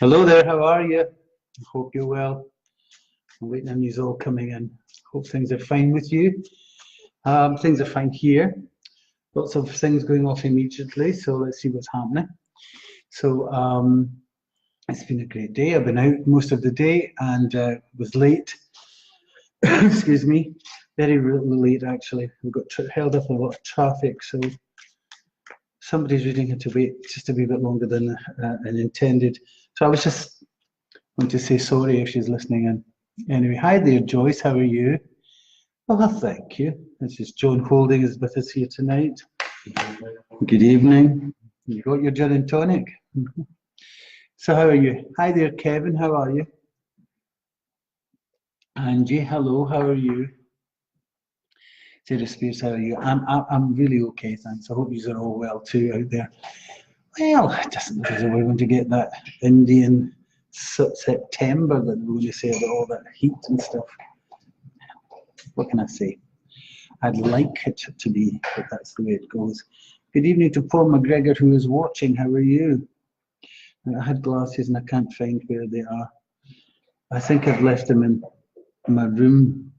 Hello there, how are you? I hope you're well. I'm waiting on you all coming in. Hope things are fine with you. Things are fine here. Lots of things going off immediately, so let's see what's happening. So it's been a great day. I've been out most of the day and was late. Excuse me, very late actually. We got held up a lot of traffic, so somebody's really had to wait just a wee bit longer than intended. So I was just want to say sorry if she's listening in. Anyway, hi there, Joyce. How are you? Well, thank you. This is Joan Holding is with us here tonight. Good evening. You got your gin and tonic. So how are you? Hi there, Kevin. How are you? Angie, hello. How are you? Sarah Spears, how are you? I'm really okay, thanks. I hope you are all well too out there. Well, it doesn't look as though we're going to get that Indian September that we're going to say about all that heat and stuff. What can I say? I'd like it to be, but that's the way it goes. Good evening to Paul McGregor, who is watching. How are you? I had glasses and I can't find where they are. I think I've left them in my room.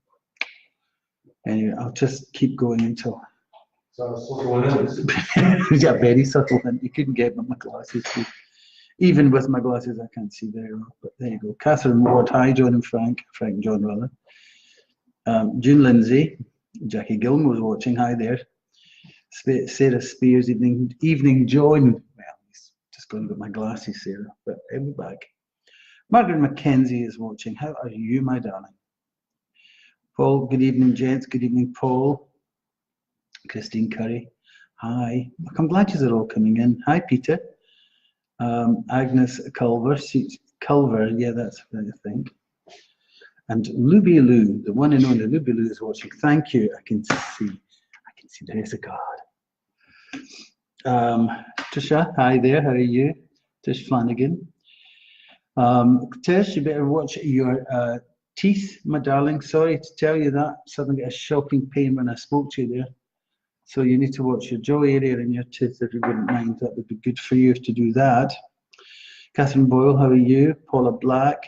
Anyway, I'll just keep going until. Yeah, very subtle hint. You couldn't get my glasses. Even with my glasses, I can't see very well. But there you go. Catherine Ward. Hi, John and Frank. Frank and John, rather. June Lindsay. Jackie Gilmore's watching. Hi there. Sarah Spears. Evening, John. Well, he's just going to get my glasses, Sarah. But I'll be back. Margaret Mackenzie is watching. How are you, my darling? Paul, good evening, gents. Good evening, Paul. Christine Curry. Hi. I'm glad you're all coming in. Hi, Peter. Agnes Culver. Yeah, that's what I think. And Luby Lou, the one and only Luby Lou is watching. Thank you. I can see there is a card. Trisha, hi there. How are you? Tish Flanagan. Tish, you better watch your teeth, my darling. Sorry to tell you that. Suddenly got a shocking pain when I spoke to you there. So you need to watch your jaw area and your teeth if you wouldn't mind. That would be good for you to do that. Catherine Boyle, how are you? Paula Black.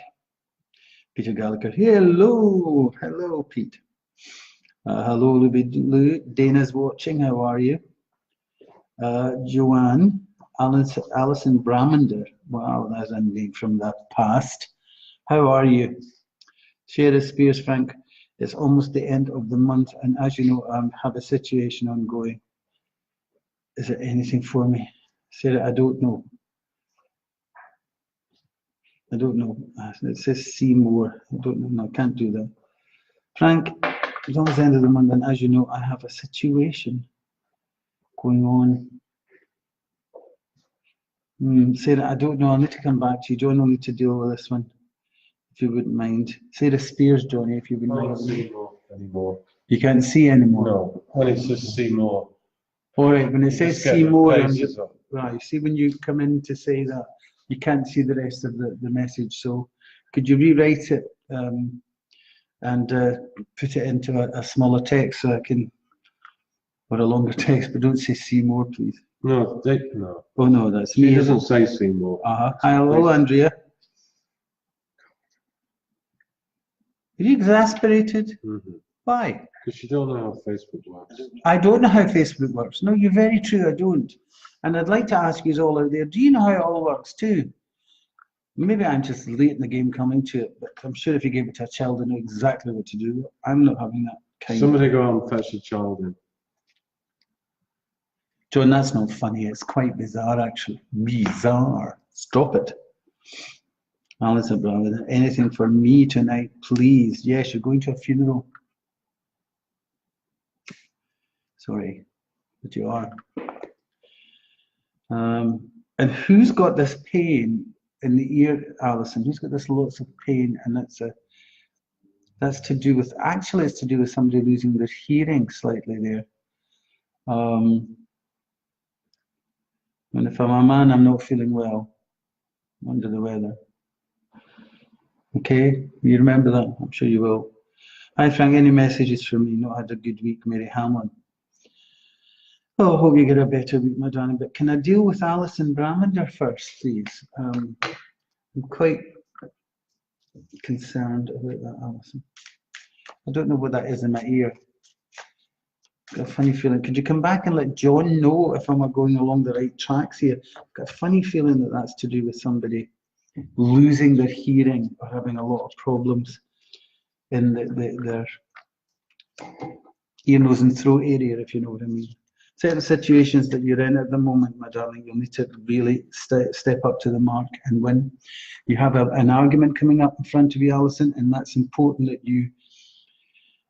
Peter Gallagher. Hello. Hello, Pete. Hello, Lou. Dana's watching. How are you? Joanne. Alison Bramander. Wow, that's a name from the past. How are you? Sarah Spears, Frank. It's almost the end of the month, and as you know, I have a situation ongoing. Is there anything for me? Sarah, I don't know. I don't know. It says see more. I don't know. No, I can't do that. Frank, it's almost the end of the month, and as you know, I have a situation going on. Sarah, I don't know. I'll need to come back to you. John will need to deal with this one, if you wouldn't mind. Sarah Spears, Johnny, if you wouldn't mind. I can't see more anymore. You can't see anymore? No, when it says see more. All right, when it says see more, right, you see when you come in to say that, you can't see the rest of the message. So could you rewrite it and put it into a smaller text so I can, or a longer text, but don't say see more, please. No, no. Oh no, that's me. It doesn't say see more. Hi, hello, Andrea. Are you exasperated? Mm-hmm. Why? Because you don't know how Facebook works. I don't know how Facebook works. No, you're very true, I don't. And I'd like to ask you all out there, do you know how it all works too? Maybe I'm just late in the game coming to it, but I'm sure if you gave it to a child, they know exactly what to do. I'm not having that kind Somebody go and fetch a child in. John, that's not funny. It's quite bizarre, actually. Bizarre. Stop it. Alison Brown, anything for me tonight, please? Yes, you're going to a funeral. Sorry, but you are. And who's got this pain in the ear, Alison? Who's got this lots of pain? And that's to do with, actually it's to do with somebody losing their hearing slightly there. And if I'm a man, I'm not feeling well. I'm under the weather. Okay, you remember that? I'm sure you will. Hi Frank, any messages for me? Not had a good week, Mary Hamlin. Oh, I hope you get a better week, my darling. But can I deal with Alison Bramander first, please? I'm quite concerned about that, Alison. I don't know what that is in my ear. I've got a funny feeling. Could you come back and let John know if I'm going along the right tracks here? I've got a funny feeling that that's to do with somebody losing their hearing or having a lot of problems in their ear, nose and throat area, if you know what I mean. Certain situations that you're in at the moment, my darling, you'll need to really step up to the mark and win. You have an argument coming up in front of you, Alison, and that's important that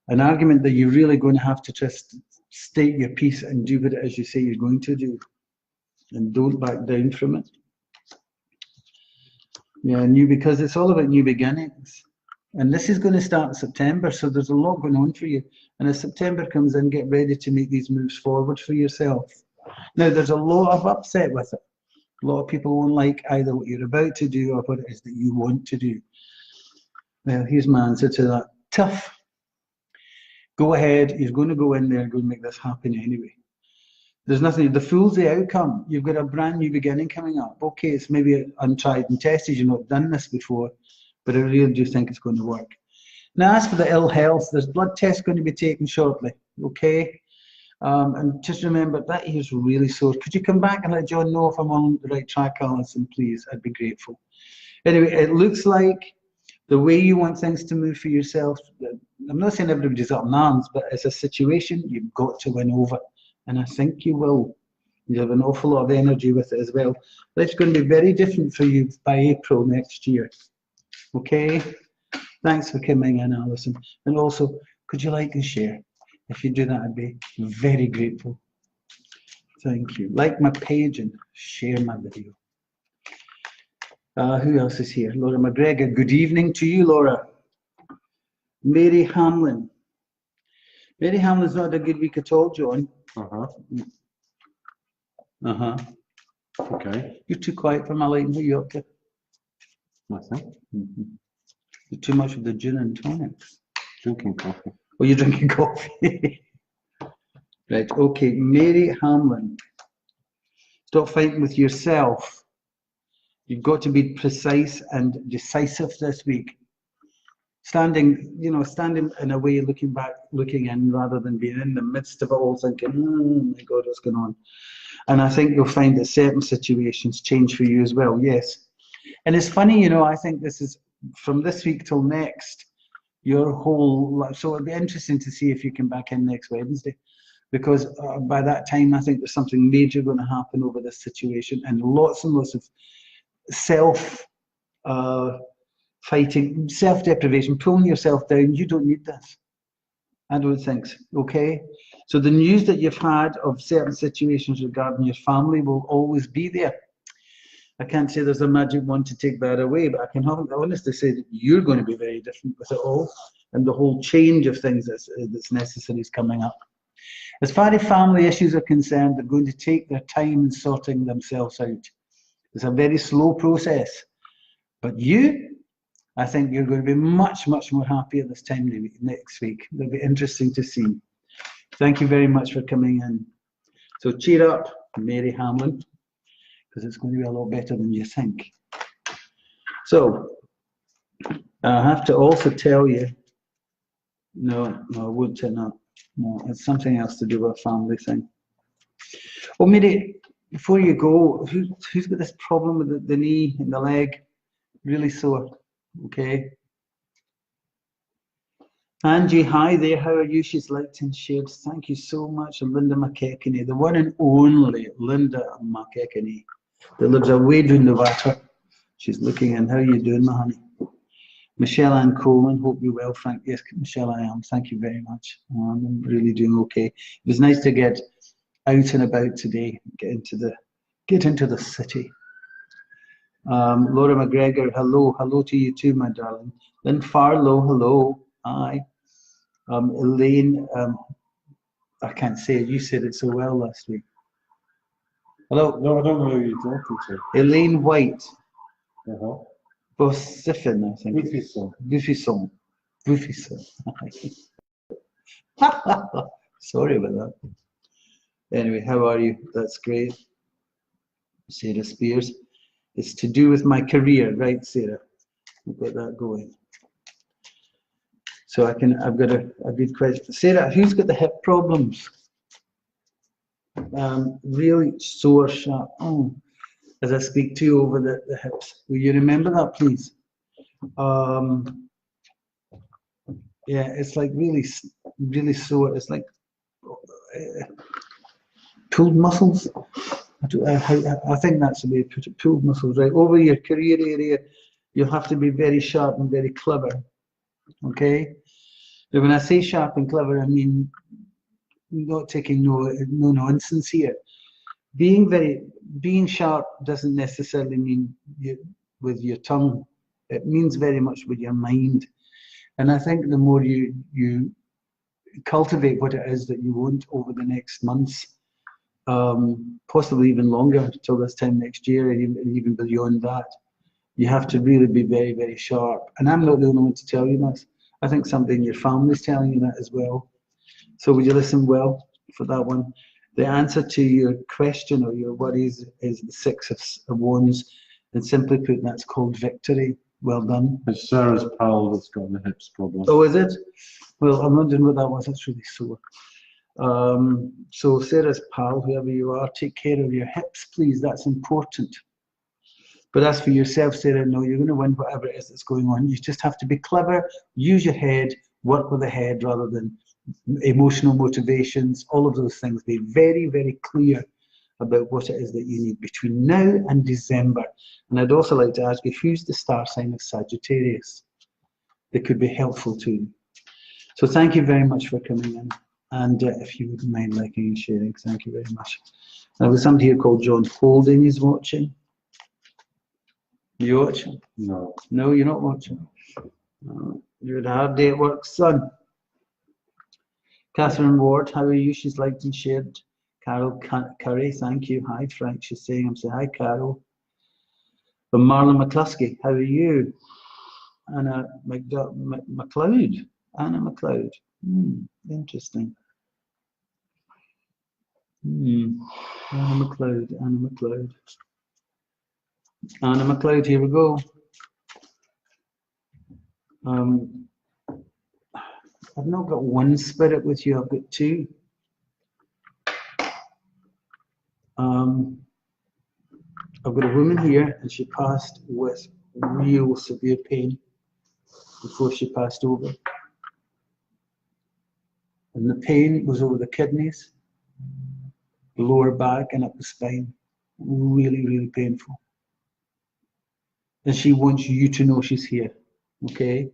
an argument that you're really going to have to just state your piece and do what it is you say you're going to do. And don't back down from it. Yeah, because it's all about new beginnings. And this is going to start in September, so there's a lot going on for you. And as September comes in, get ready to make these moves forward for yourself. Now, there's a lot of upset with it. A lot of people won't like either what you're about to do or what it is that you want to do. Well, here's my answer to that. Tough. Go ahead. You're going to go in there and go and make this happen anyway. There's nothing. The Fool's the outcome. You've got a brand new beginning coming up. Okay, it's maybe untried and tested. You've not done this before. But I really do think it's going to work. Now, as for the ill health, there's blood tests going to be taken shortly, okay? And just remember, that ear's really sore. Could you come back and let John know if I'm on the right track, Alison, please? I'd be grateful. Anyway, it looks like the way you want things to move for yourself, I'm not saying everybody's up in arms, but it's a situation you've got to win over. And I think you will. You have an awful lot of energy with it as well. Life's going to be very different for you by April next year. Okay, thanks for coming in, Alison. And also, could you like and share? If you do that, I'd be very grateful. Thank you. Like my page and share my video. Who else is here? Laura McGregor. Good evening to you, Laura. Mary Hamlin. Mary Hamlin's not had a good week at all, John. Okay. You're too quiet for my liking. Who are you up to? Nothing. You're too much of the gin and tonics. Drinking coffee. Oh, you're drinking coffee. Right, okay. Mary Hamlin. Stop fighting with yourself. You've got to be precise and decisive this week. Standing in a way, looking back, looking in, rather than being in the midst of it all thinking, oh my God, what's going on? And I think you'll find that certain situations change for you as well, yes. And it's funny, I think this is from this week till next, your whole life. So it'll be interesting to see if you come back in next Wednesday, because by that time, I think there's something major going to happen over this situation, and lots of fighting, self-deprivation, pulling yourself down. You don't need this. I don't think so, okay? So the news that you've had of certain situations regarding your family will always be there. I can't say there's a magic one to take that away, but I can honestly say that you're going to be very different with it all, and the whole change of things that's necessary is coming up. As far as family issues are concerned, they're going to take their time in sorting themselves out. It's a very slow process. But I think you're going to be much, much more happy at this time next week. It'll be interesting to see. Thank you very much for coming in. So cheer up, Mary Hamlin, because it's going to be a lot better than you think. So I have to also tell you, no, I won't say that. No, it's something else to do with a family thing. Oh, Mary, before you go, who's got this problem with the knee and the leg? Really sore, okay? Angie, hi there, how are you? She's liked and shared. Thank you so much. And Linda McKechnie, the one and only Linda McKechnie, that lives away down the water. She's looking in. How are you doing, my honey? Michelle Ann Coleman, hope you're well, Frank. Yes, Michelle, I am. Thank you very much. I'm really doing okay. It was nice to get out and about today, get into the city. Laura McGregor, hello to you too, my darling. Lynn Farlow, hello, hi. Elaine, I can't say it. You said it so well last week. Hello. No, I don't know who you're talking to. Elaine White. Uh-huh. I think. Buffisson. Sorry about that. Anyway, how are you? That's great. Sarah Spears. It's to do with my career, right, Sarah? We've got that going. So I've got a good question. Sarah, who's got the hip problems? Really sore, sharp. Oh, as I speak to you over the hips. Will you remember that, please? Yeah, it's like really sore. It's like pulled muscles. I think that's the way to put it. Pulled muscles, right? Over your career area, you'll have to be very sharp and very clever. Okay? But when I say sharp and clever, I mean not taking no nonsense here. Being sharp doesn't necessarily mean with your tongue. It means very much with your mind. And I think the more you cultivate what it is that you want over the next months, possibly even longer till this time next year, and even beyond that, you have to really be very, very sharp. And I'm not the only one to tell you this. I think somebody in your family is telling you that as well. So would you listen well for that one? The answer to your question or your worries is the Six of Wands, and simply put, that's called victory. Well done. It's Sarah's pal that's got the hips problem. Oh, is it? Well, I'm wondering what that was. It's really sore. So Sarah's pal, whoever you are, take care of your hips, please. That's important. But as for yourself, Sarah, no, you're going to win whatever it is that's going on. You just have to be clever, use your head, work with the head rather than emotional motivations, all of those things. Be very, very clear about what it is that you need between now and December. And I'd also like to ask you, who's the star sign of Sagittarius? That could be helpful to you. So thank you very much for coming in. And if you wouldn't mind liking and sharing, thank you very much. Now, there's somebody here called John Holding is watching. You watching? No. No, you're not watching. You had a hard day at work, son. Catherine Ward, how are you? She's liked and shared. Carol Curry, thank you. Hi, Frank. She's saying, I'm saying, hi, Carol. But Marlon McCluskey, how are you? Anna McLeod. Anna McLeod. Interesting. Anna McLeod. Anna McLeod. Anna McLeod, here we go. I've not got one spirit with you, I've got two. I've got a woman here and she passed with real severe pain before she passed over. And the pain was over the kidneys, the lower back and up the spine. Really, really painful. And she wants you to know she's here, okay?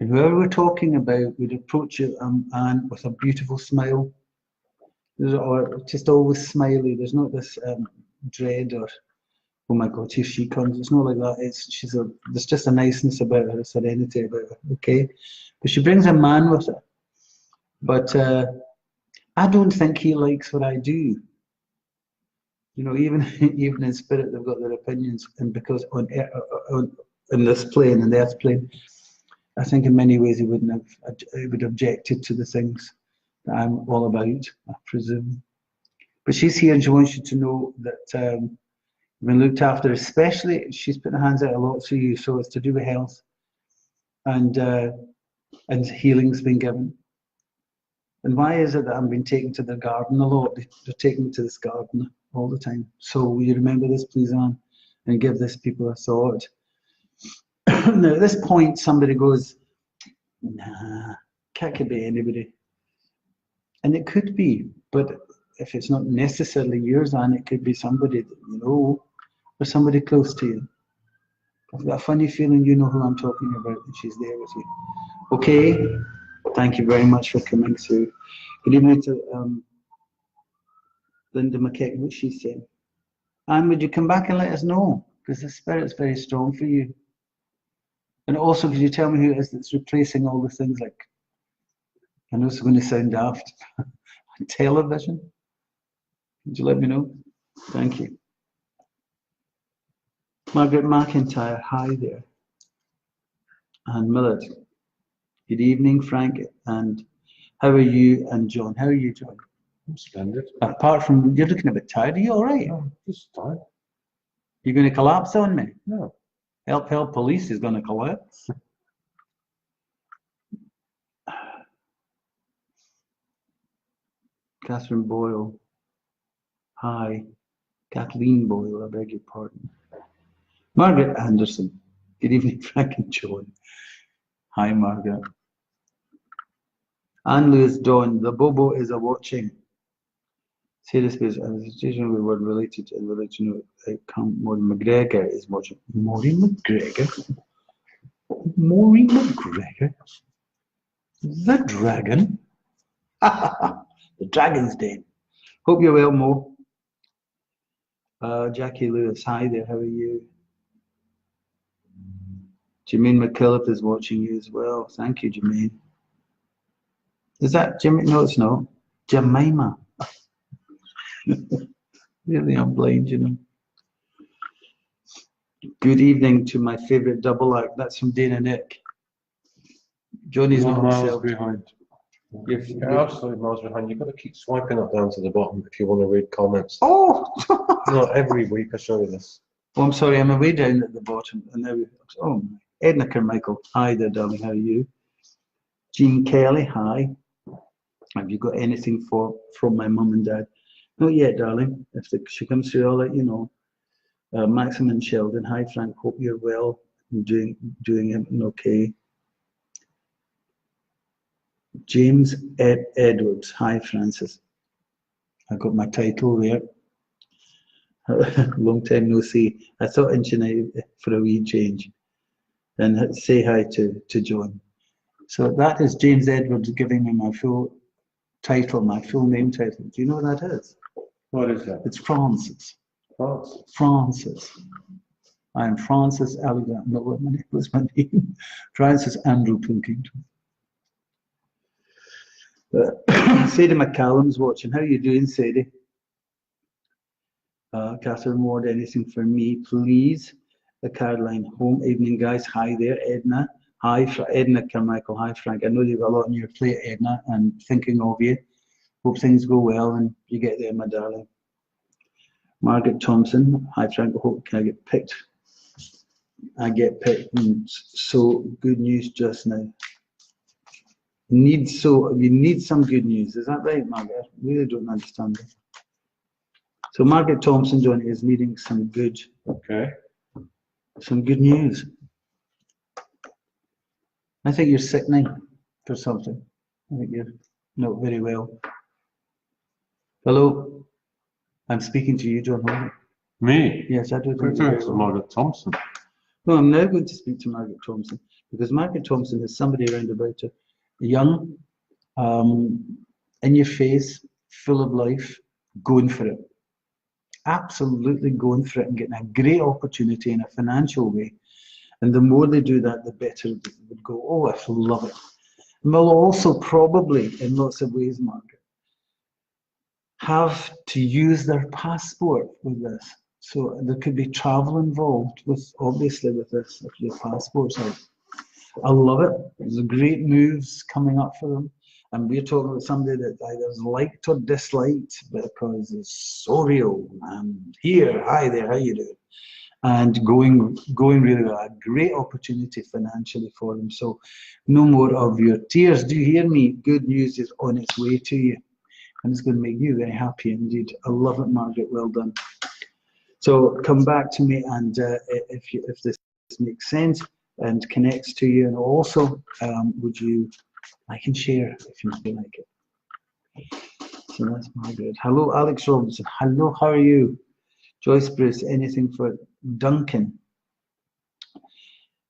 And whoever we're talking about would approach you and with a beautiful smile. Or just always smiley. There's not this dread or, oh my God, here she comes. It's not like that. There's just a niceness about her, a serenity about her, okay? But she brings a man with her. But I don't think he likes what I do. You know, even in spirit, they've got their opinions, and because in this plane, in the earth plane, I think in many ways he would have objected to the things that I'm all about, I presume. But she's here and she wants you to know that you've been looked after, especially she's putting her hands out a lot for you, so it's to do with health and healing's been given. And why is it that I'm being taken to the garden a lot? They're taking me to this garden all the time. So will you remember this, please, Anne, and give this people a thought? Now, at this point, somebody goes, nah, cat could be anybody. And it could be, but if it's not necessarily yours, Anne, it could be somebody that you know, or somebody close to you. I've got a funny feeling you know who I'm talking about, and she's there with you. Okay? Thank you very much for coming through. Good evening to Linda McKeck, what she's saying. Anne, would you come back and let us know? Because the spirit's very strong for you. And also, could you tell me who it is that's replacing all the things like, I know it's going to sound daft, television? Would you let me know? Thank you. Margaret McIntyre, hi there. And Millard. Good evening, Frank. And how are you? And John, how are you, John? I'm splendid. Apart from, you're looking a bit tired. Are you all right? No, just tired. You going to collapse on me? No. Help, help, police is going to collapse. Catherine Boyle. Hi. Kathleen Boyle, I beg your pardon. Margaret Anderson. Good evening, Frank and John. Hi, Margaret. Anne Lewis Dawn. The Bobo is a watching. Serious space as a situation we were related and relation to outcome. Maureen McGregor is watching. Maureen McGregor? Maureen McGregor? The dragon? The dragon's den. Hope you're well, Mo. Jackie Lewis, hi there, how are you? Jermaine McKillop is watching you as well. Thank you, Jermaine. Is that Jermaine? No, it's not. Jemima. Really, I'm blind, you know. Good evening to my favourite double act. That's from Dana Nick. Johnny's not miles himself. behind. You're absolutely miles behind. You've got to keep swiping up down to the bottom if you want to read comments. Oh! Not every week I show you this. Oh, I'm sorry, I'm way down at the bottom. And now, oh, Edna Carmichael. Hi there, darling. How are you? Jean Kelly. Hi. Have you got anything from my mum and dad? Not yet, darling. If she comes through, I'll let you know. Maxim and Sheldon. Hi, Frank. Hope you're well and doing everything okay. James Edwards. Hi, Francis. I got my title there. Long time no see. I thought inching out for a wee change. And say hi to John. So that is James Edwards giving me my full title, my full name title. Do you know what that is? What is that? It's Francis. France. Francis. I am Francis Alexander. No, what was my name? Francis Andrew Pilkington. Sadie McCallum's watching. How are you doing, Sadie? Catherine Ward, anything for me, please? Caroline Home, evening, guys. Hi there, Edna. Hi, Edna Carmichael. Hi, Frank. I know you've got a lot on your plate, Edna, and thinking of you. Hope things go well and you get there, my darling. Margaret Thompson. Hi, Frank. Hope can I get picked? I get picked. So good news just now. You need some good news. Is that right, Margaret? I really don't understand it. So Margaret Thompson, John, is needing some good news. I think you're sickening for something. I think you're not very well. Hello, I'm speaking to you, John Holden. Me? Yes, I do. It's Margaret Thompson. No, I'm now going to speak to Margaret Thompson because Margaret Thompson is somebody around about her, young, in your face, full of life, going for it. Absolutely going for it and getting a great opportunity in a financial way. And the more they do that, the better it would go. Oh, I love it. And we'll also probably, in lots of ways, Margaret, have to use their passport with this. So there could be travel involved with, obviously, with this, if your passport's out. I love it. There's great moves coming up for them. And we're talking about somebody that either is liked or disliked because it's so real. And here, hi there, how you doing? And going really well. A great opportunity financially for them. So no more of your tears. Do you hear me? Good news is on its way to you. And it's going to make you very happy indeed. I love it, Margaret. Well done. So come back to me, and if this makes sense and connects to you, and also would you like and share if you feel like it. So that's Margaret. Hello, Alex Robinson. Hello, how are you? Joyce Bruce, anything for Duncan?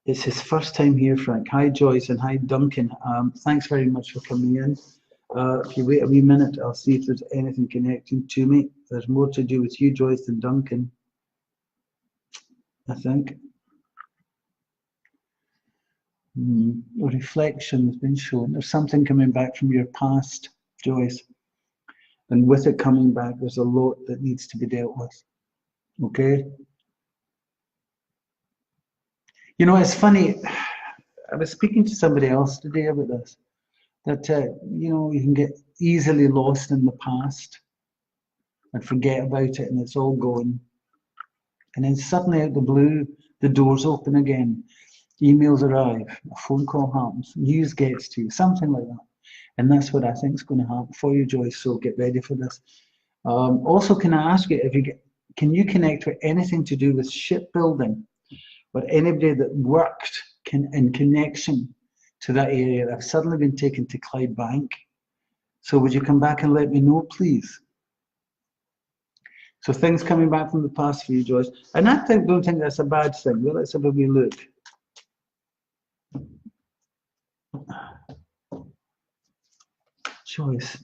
It's his first time here, Frank. Hi, Joyce, and hi, Duncan. Thanks very much for coming in. If you wait a wee minute, I'll see if there's anything connecting to me. There's more to do with you, Joyce, than Duncan, I think. A reflection has been shown. There's something coming back from your past, Joyce. And with it coming back, there's a lot that needs to be dealt with. Okay? You know, it's funny. I was speaking to somebody else today about this. That, you know, you can get easily lost in the past and forget about it, and it's all gone. And then suddenly out the blue, the doors open again. Emails arrive, a phone call happens, news gets to you, something like that. And that's what I think is going to happen for you, Joyce. So get ready for this. Also, can I ask you, can you connect with anything to do with shipbuilding, or anybody that worked in connection to that area? I've suddenly been taken to Clydebank. So would you come back and let me know, please? So things coming back from the past for you, Joyce. And I don't think that's a bad thing. Well, let's have a wee look. Choice,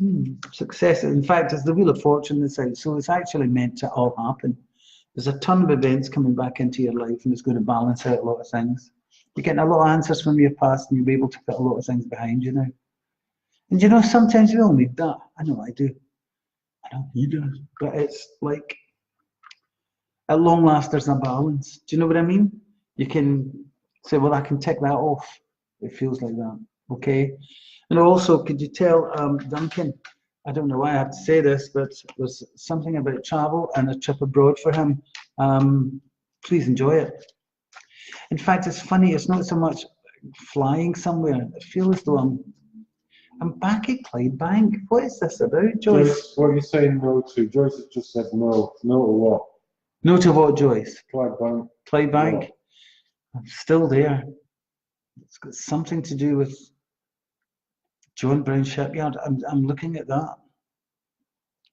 success. In fact, it's the Wheel of Fortune that's out, so it's actually meant to all happen. There's a ton of events coming back into your life, and it's going to balance out a lot of things. You're getting a lot of answers from your past, and you'll be able to put a lot of things behind you now. And you know, sometimes we all need that. I know I do. I know you do. But it's like, at long last, there's a balance. Do you know what I mean? You can say, well, I can tick that off. It feels like that. Okay. And also, could you tell Duncan, I don't know why I have to say this, but there's something about travel and a trip abroad for him. Please enjoy it. In fact, it's funny, it's not so much flying somewhere. I feel as though I'm back at Clydebank. What is this about, Joyce? Joyce, what are you saying no to? Joyce has just said no. No to what? No to what, Joyce? Clydebank. Clydebank. No. I'm still there. It's got something to do with John Brown Shipyard. I'm looking at that.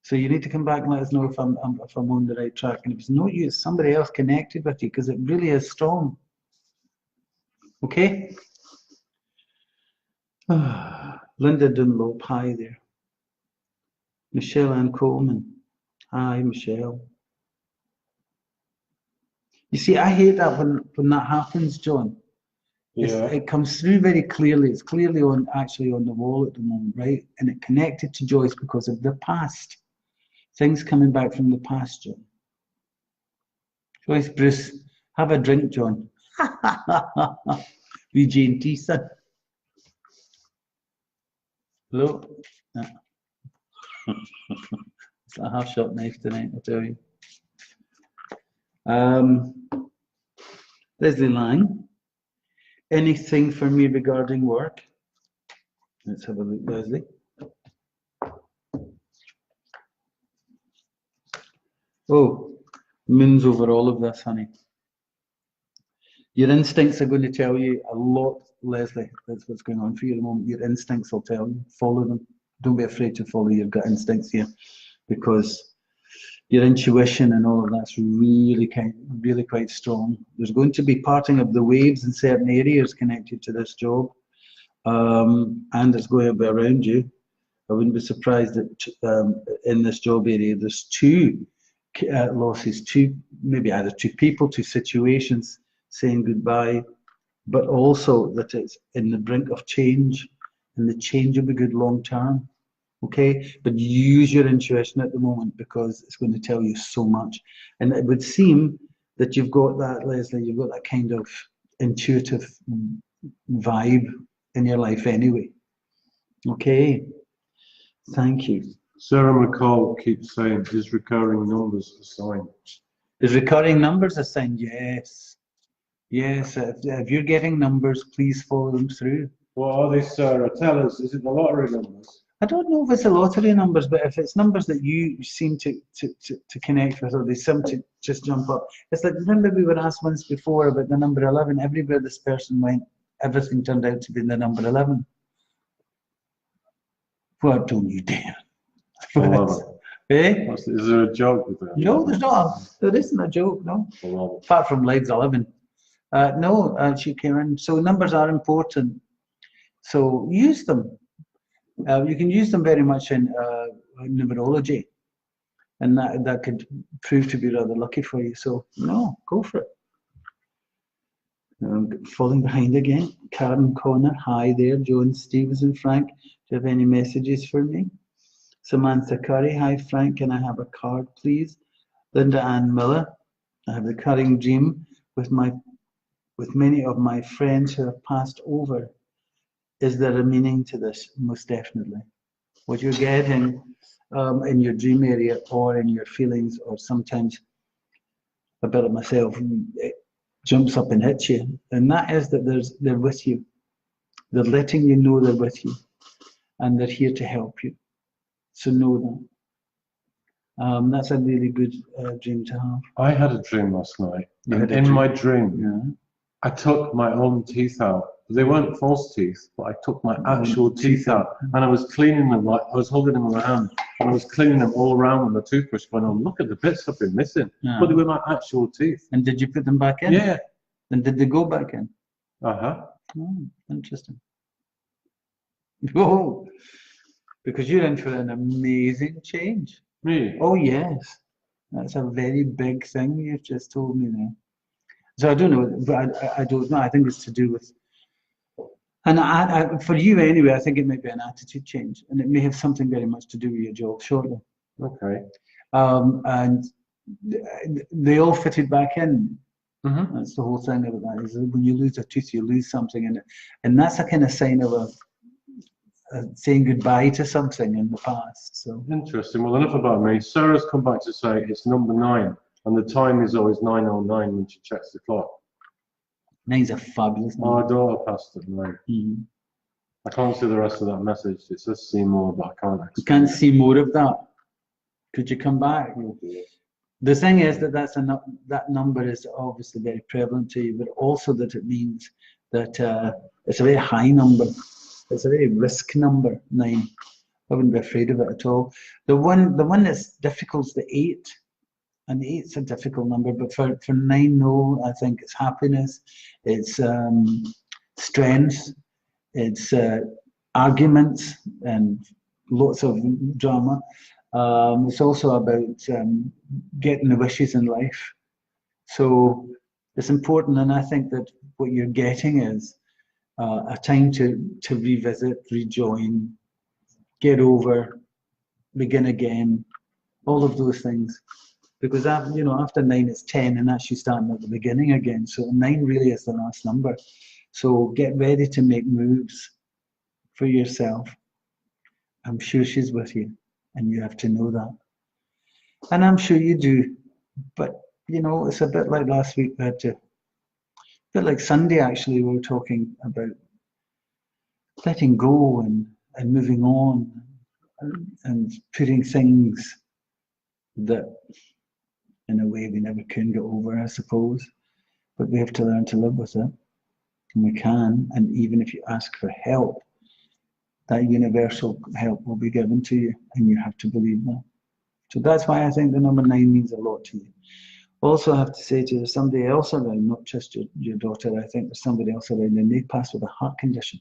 So you need to come back and let us know if I'm on the right track. And if it's not you, it's somebody else connected with you, because it really is strong. Okay? Linda Dunlop, hi there. Michelle Ann Coleman. Hi, Michelle. You see, I hate that when that happens, John. Yeah. It comes through very clearly. It's clearly actually on the wall at the moment, right? And it connected to Joyce because of the past. Things coming back from the past, John. Joyce, Bruce, have a drink, John. VG&T, son. Hello? Yeah. It's a half-shot knife tonight, I'll tell you. Leslie Lang. Anything for me regarding work? Let's have a look, Leslie. Oh, moon's over all of this, honey. Your instincts are going to tell you a lot, Leslie. That's what's going on for you at the moment. Your instincts will tell you. Follow them. Don't be afraid to follow your gut instincts here, because your intuition and all of that's really quite strong. There's going to be parting of the waves in certain areas connected to this job, and it's going to be around you. I wouldn't be surprised that in this job area there's two losses, maybe either two people, two situations saying goodbye, but also that it's in the brink of change, and the change will be good long term. Okay, but use your intuition at the moment, because it's going to tell you so much. And it would seem that you've got that, Leslie, you've got that kind of intuitive vibe in your life anyway. Okay, thank you. Sarah McCall keeps saying, is recurring numbers a sign? Is recurring numbers a sign? Yes. Yes, if you're getting numbers, please follow them through. What are they, Sarah? Tell us, is it the lottery numbers? I don't know if it's a lottery numbers, but if it's numbers that you seem to connect with, or they seem to just jump up. It's like, remember we were asked once before about the number 11. Everywhere this person went, everything turned out to be the number 11. What don't you dare? 11. Eh? Is there a joke with that? No, there's not. There isn't a joke, no. 11. Apart from legs 11. No, she came in. So numbers are important. So use them. You can use them very much in numerology, and that could prove to be rather lucky for you. So no, go for it. Falling behind again. Karen Connor, hi there. Joan Stevens and Frank, do you have any messages for me? Samantha Curry, hi Frank, can I have a card please? Linda Ann Miller, I have a recurring dream with many of my friends who have passed over. Is there a meaning to this? Most definitely. What you're getting in your dream area, or in your feelings, or sometimes a bit of myself, it jumps up and hits you. And that is that they're with you. They're letting you know they're with you. And they're here to help you. So know that. That's a really good dream to have. I had a dream last night, You and had a in dream? my dream, Yeah. I took my own teeth out. They weren't false teeth, but I took my actual teeth out, and I was cleaning them. Like I was holding them in my hand, and I was cleaning them all around with a toothbrush. Going, "Oh, look at the bits I've been missing." Yeah. But they were my actual teeth. And did you put them back in? Yeah. And did they go back in? Uh-huh. Oh, interesting. Oh, because you're in for an amazing change. Me. Oh, yes. That's a very big thing you've just told me there. So I don't know, but I don't know. I think it's to do with, and for you anyway, I think it might be an attitude change, and it may have something very much to do with your job shortly. Okay. And they all fitted back in. Mm-hmm. That's the whole thing about that. Is that when you lose a tooth, you lose something, and that's a kind of sign of a saying goodbye to something in the past. So Interesting. Well, enough about me. Sarah's come back to say it's number 9, and the time is always 9:09 when she checks the clock. 9's a fabulous number. Our daughter passed at 9. Mm-hmm. I can't see the rest of that message. It says see more, but I can't. You can't see more of that. Could you come back? The thing is that that number is obviously very prevalent to you, but also that it means that it's a very high number. It's a very risk number, 9. I wouldn't be afraid of it at all. The one that's difficult is the 8, and 8's a difficult number. But for 9, no, I think it's happiness, it's strength, it's arguments and lots of drama. It's also about getting the wishes in life. So it's important, and I think that what you're getting is a time to revisit, rejoin, get over, begin again, all of those things. Because after 9 it's 10, and that's you starting at the beginning again. So 9 really is the last number. So get ready to make moves for yourself. I'm sure she's with you, and you have to know that. And I'm sure you do. But it's a bit like last week that. A bit like Sunday, actually, we were talking about letting go and moving on and putting things that, in a way, we never can get over, I suppose. But we have to learn to live with it. And we can. And even if you ask for help, that universal help will be given to you. And you have to believe that. So that's why I think the number 9 means a lot to you. Also, I have to say to you, there's somebody else around, not just your daughter. I think there's somebody else around, and they pass with a heart condition.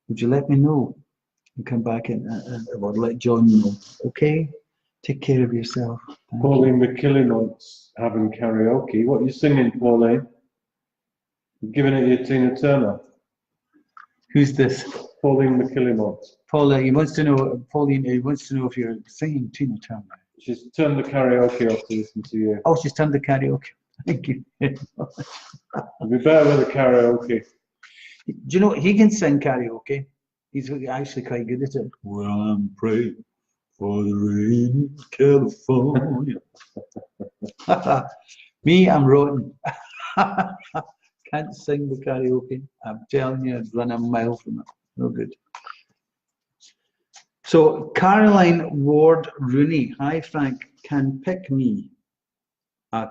Would you let me know and come back and or let John know? Okay? Take care of yourself. Thank Pauline McKillinon's having karaoke. What are you singing, Pauline? You're giving it your Tina Turner. Who's this? Pauline McKillinon. Paula, he wants to know. Pauline, he wants to know if you're singing Tina Turner. She's turned the karaoke off to listen to you. Oh, she's turned the karaoke. Thank you. It'd be better with the karaoke. Do you know he can sing karaoke? He's actually quite good at it. Well, I'm praying for the rain in California. Me, I'm rotten. Can't sing the karaoke. I'm telling you, I'd run a mile from it. No good. So Caroline Ward Rooney, hi Frank, can pick me a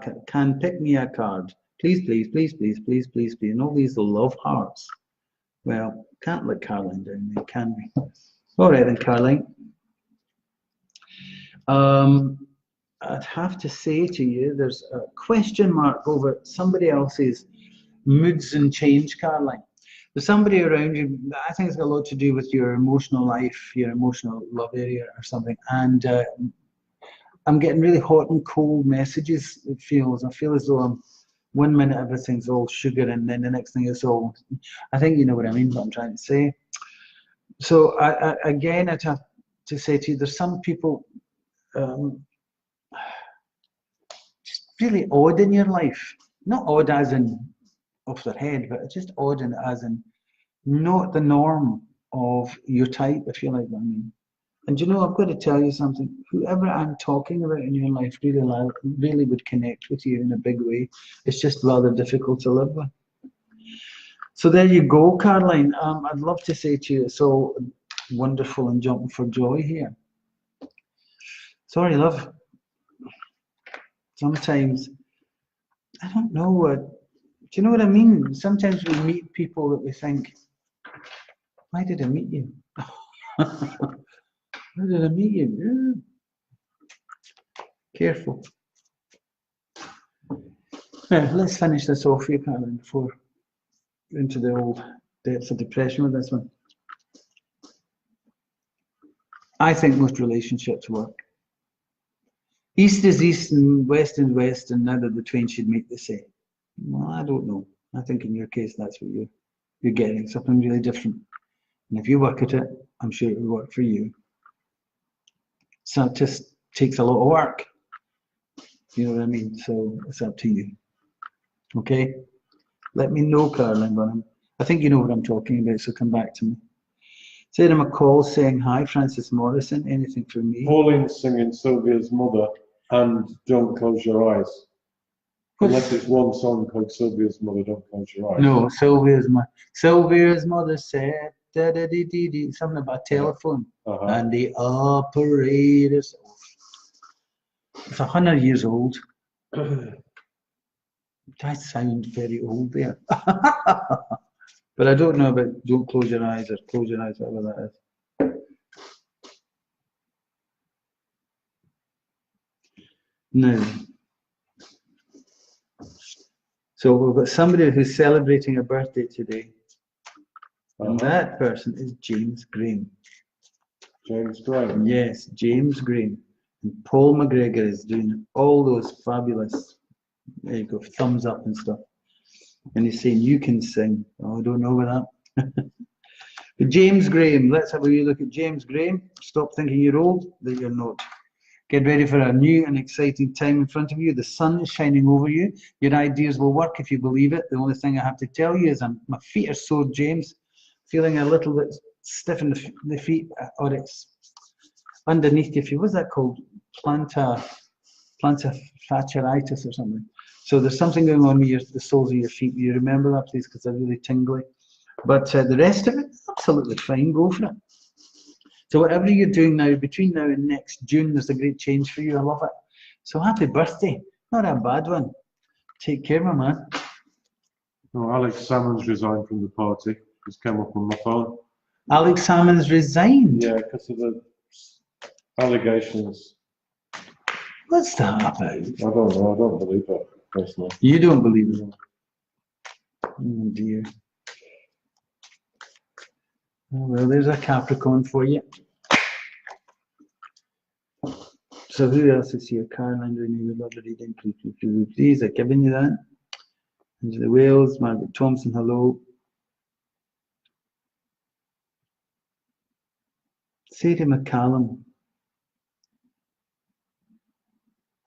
card. Please, please, please, please, please, please, please. And all these love hearts. Well, can't let Caroline down there, can we? All right then, Caroline. I'd have to say to you, there's a question mark over somebody else's moods and change, Caroline. There's somebody around you, I think it's got a lot to do with your emotional life, your emotional love area or something. And I'm getting really hot and cold messages, it feels. I feel as though I'm, 1 minute everything's all sugar and then the next thing it's all, I think you know what I mean, what I'm trying to say. So again, I'd have to say to you, there's some people just really odd in your life. Not odd as in off their head, but it's just odd and as in not the norm of your type, if you like what I mean. And you know, I've got to tell you something. Whoever I'm talking about in your life really would connect with you in a big way. It's just rather difficult to live with. So there you go, Caroline. I'd love to say to you, it's so wonderful and jumping for joy here. Sorry, love. Sometimes, I don't know what, do you know what I mean? Sometimes we meet people that we think, why did I meet you? Why did I meet you? Yeah. Careful. Now, let's finish this off here, Caroline, before into the old depths of depression with this one. I think most relationships work. East is east and west is west, and neither the twain should meet the same. Well, I don't know. I think in your case, that's what you're getting, something really different. And if you work at it, I'm sure it will work for you. So it just takes a lot of work. You know what I mean? So it's up to you. Okay? Let me know, Caroline Bunham. I think you know what I'm talking about, so come back to me. Sarah McCall saying hi, Francis Morrison, anything for me? Pauline's singing Sylvia's Mother and Don't Close Your Eyes. Unless it's one song called Sylvia's Mother, Don't Close Your Eyes. No, Sylvia's mother said, da da dee dee dee, something about a telephone. And the operators. It's 100 years old. I sound very old there. But I don't know about Don't Close Your Eyes or Close Your Eyes, whatever that is. Now, so we've got somebody who's celebrating a birthday today. And that person is James Graham. James Graham? Yes, James Graham. And Paul McGregor is doing all those fabulous, there you go, thumbs up and stuff. And he's saying, you can sing. Oh, I don't know about that. But James Graham, let's have a wee look at James Graham. Stop thinking you're old, that you're not. Get ready for a new and exciting time in front of you. The sun is shining over you. Your ideas will work if you believe it. The only thing I have to tell you is my feet are sore, James. Feeling a little bit stiff in the feet, or it's underneath your feet. What's that called? Plantar fasciitis or something. So there's something going on with the soles of your feet. You remember that, please, because they're really tingly. But the rest of it, absolutely fine. Go for it. So whatever you're doing now, between now and next June, there's a great change for you. I love it. So happy birthday. Not a bad one. Take care, my man. Oh, Alex Salmon's resigned from the party. Just came up on my phone. Alex Salmon's resigned? Yeah, because of the allegations. What's that about? I don't know. I don't believe it, personally. You don't believe it? Oh, dear. Oh, well, there's a Capricorn for you. So who else is here? Caroline, we would love to read in. Please, I've given you that. Angela Wales, Margaret Thompson, hello. Sadie McCallum.